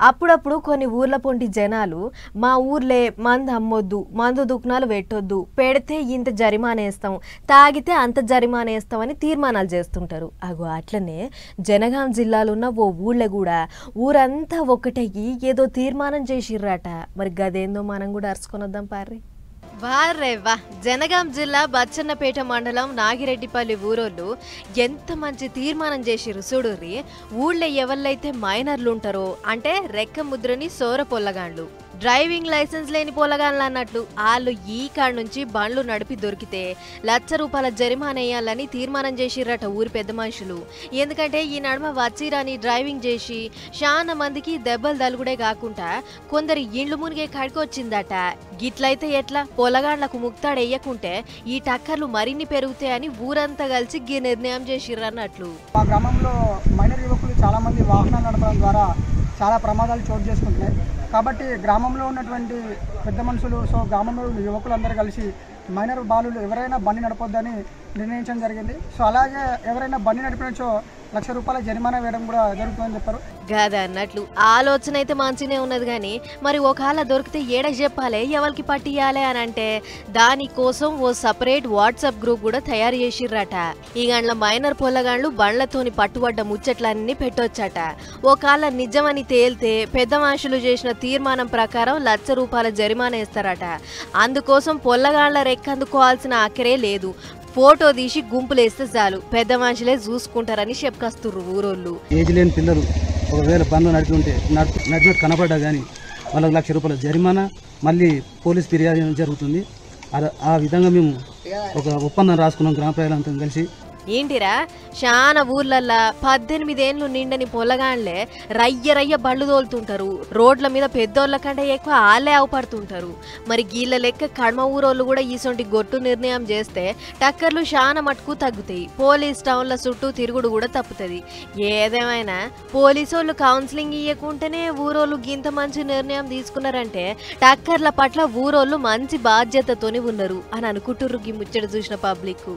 అప్పుడప్పుడు కొన్ని ఊర్ల పొంటి జనాలు మా ఊర్లే మందు అమ్మొద్దు, మందు దుకాణాలు పెట్టొద్దు, పెడితే ఇంత జరిమానా వేస్తాం, తాగితే అంత జరిమానా వేస్తామని తీర్మానాలు చేస్తుంటారు. అగో అట్లనే జనగాం జిల్లాలో ఉన్న ఓ ఊళ్ళో కూడా ఊరంతా ఒక్కటయ్యి ఏదో తీర్మానం చేసిర్రట. మరి గదేందో మనం కూడా అరుచుకొని వద్దాం పార్రి. వారేవా జనగాం జిల్లా బచ్చన్నపేట మండలం నాగిరెడ్డిపల్లి ఊరోళ్ళు ఎంత మంచి తీర్మానం చేసిర్రు చూడుర్రి. ఊళ్ళో ఎవళ్ళైతే మైనర్లు ఉంటారో అంటే రెక్క ముద్రని సోర పొల్లగాండ్లు, డ్రైవింగ్ లైసెన్స్ లేని పొలగాన్లు అన్నట్లు వాళ్ళు ఈ కాడ నుంచి బండ్లు నడిపి దొరికితే ₹1,00,000 జరిమానా వేయాలని తీర్మానం చేసిర్రట ఊరి పెద్ద మనుషులు. ఎందుకంటే ఈ నడుమ వచ్చిరాని డ్రైవింగ్ చేసి చాలా మందికి దెబ్బలు తలుగుడే కాకుండా కొందరు ఇండ్లు మునిగే కాడికొచ్చిందట. గిట్లయితే ఎట్లా, పొలగాండ్లకు ముక్తాడెయ్యకుంటే ఈ టక్కర్లు మరిన్ని పెరుగుతాయని ఊరంతా కలిసి గీ నిర్ణయం చేసిర్రన్నట్లు. మా గ్రామంలో మైనర్ యువకులు చాలా మంది వాహనాలు నడపడం ద్వారా చాలా ప్రమాదాలు చోటు చేసుకుంటున్నాయి. కాబట్టి గ్రామంలో ఉన్నటువంటి పెద్ద మనుషులు గ్రామంలో యువకులందరూ కలిసి మైనర్ బాలులు ఎవరైనా బండి నడపొద్దని నిర్ణయించడం జరిగింది. అలాగే ఎవరైనా బండి నడిపినచో ₹1,00,000 జరిమానా వేయడం కూడా జరుగుతుందని చెప్పారు. కాదా అన్నట్లు ఆలోచన అయితే మంచినే ఉన్నది కానీ మరి ఒకవేళ దొరికితే ఏడకి చెప్పాలి, ఎవరికి పట్టియాలి అని అంటే దానికోసం ఓ సపరేట్ వాట్సాప్ గ్రూప్ కూడా తయారు చేసిర్రట. ఈ గండ్ల మైనర్ పొల్లగాండ్లు బండ్లతోని పట్టుబడ్డ ముచ్చట్లన్నీ పెట్టొచ్చట. ఒకవేళ నిజమని తేలితే పెద్ద మనుషులు చేసిన తీర్మానం ప్రకారం ₹1,00,000 జరిమానా వేస్తారట. అందుకోసం పొల్లగాండ్ల రెక్కందుకోవాల్సిన అక్కరే లేదు, ఫోటో తీసి గుంపులేస్తే చాలు పెద్ద మనుషులే చూసుకుంటారని చెప్పుకొస్తుర్రు ఊరోళ్ళు. ఏజ్ లేని పిల్లలు ఒకవేళ బండ్లు నడిపినట్టు కనపడ్డా కానీ వాళ్ళకి ₹1,00,000 జరిమానా, మళ్ళీ పోలీస్ ఫిర్యాదు జరుగుతుంది. ఆ విధంగా మేము ఒక ఒప్పందం రాసుకున్నాం గ్రామ ప్రజలంతా కలిసి. ఏంటిరా చాలా ఊర్లల్లా 18 ఏళ్ళు నిండని పొలగాండ్లే రయ్య బళ్ళు తోలుతుంటారు. రోడ్ల మీద పెద్దోళ్ళ కంటే ఎక్కువ ఆళ్ళే అవపడుతుంటారు. మరి గీళ్ళ లెక్క కడమ ఊరోళ్ళు కూడా ఈసొంటి గొట్టు నిర్ణయం చేస్తే టక్కర్లు చాలా మటుకు తగ్గుతాయి. పోలీస్ టౌన్ల చుట్టూ తిరుగుడు కూడా తప్పుతుంది. ఏదేమైనా పోలీసోళ్ళు కౌన్సిలింగ్ ఇవ్వకుంటేనే ఊరోళ్ళు గింత మంచి నిర్ణయం తీసుకున్నారంటే టక్కర్ల పట్ల ఊరోళ్ళు మంచి బాధ్యతతోని ఉన్నారు అని అనుకుంటుర్రు ఈ ముచ్చట చూసిన పబ్లిక్.